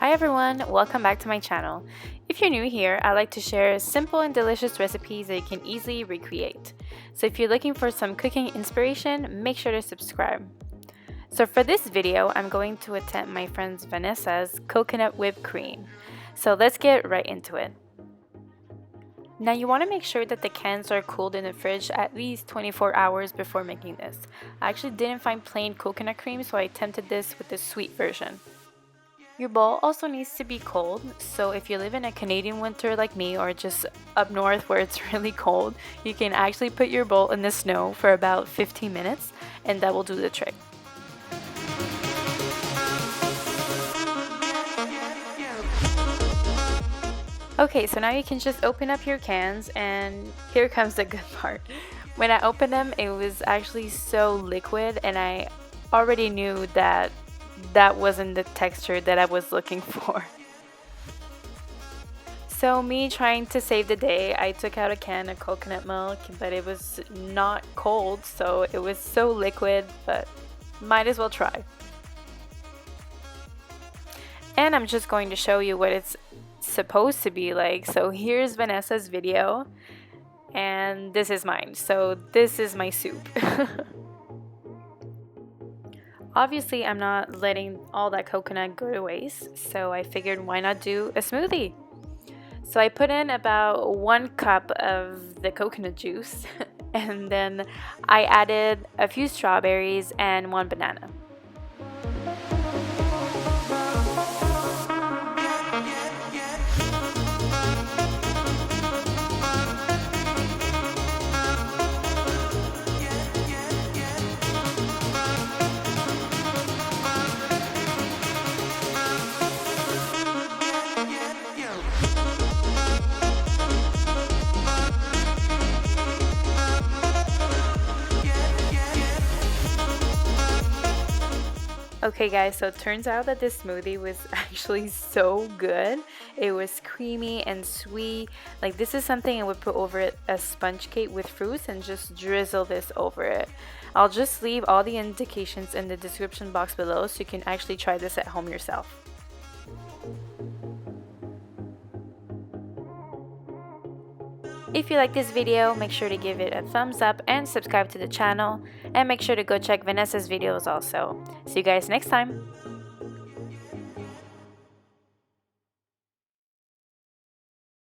Hi everyone, welcome back to my channel. If you're new here, I like to share simple and delicious recipes that you can easily recreate. So if you're looking for some cooking inspiration, make sure to subscribe. So for this video, I'm going to attempt my friend Vanessa's coconut whipped cream. So let's get right into it. Now you want to make sure that the cans are cooled in the fridge at least 24 hours before making this. I actually didn't find plain coconut cream, so I attempted this with the sweet version. Your bowl also needs to be cold, so if you live in a Canadian winter like me or just up north where it's really cold, you can actually put your bowl in the snow for about 15 minutes and that will do the trick. Okay, so now you can just open up your cans and here comes the good part. When I opened them, it was actually so liquid and I already knew that wasn't the texture that I was looking for. So me trying to save the day, I took out a can of coconut milk, but it was not cold, so it was so liquid, but might as well try. And I'm just going to show you what it's supposed to be like. So here's Vanessa's video, and this is mine. So this is my soup. Obviously, I'm not letting all that coconut go to waste, so I figured why not do a smoothie? So I put in about 1 cup of the coconut juice, and then I added a few strawberries and 1 banana. Okay guys, so it turns out that this smoothie was actually so good. It was creamy and sweet. Like, this is something I would put over a sponge cake with fruits and just drizzle this over it. I'll just leave all the indications in the description box below so you can actually try this at home yourself. If you like this video, make sure to give it a thumbs up and subscribe to the channel, and make sure to go check Vanessa's videos also. See you guys next time!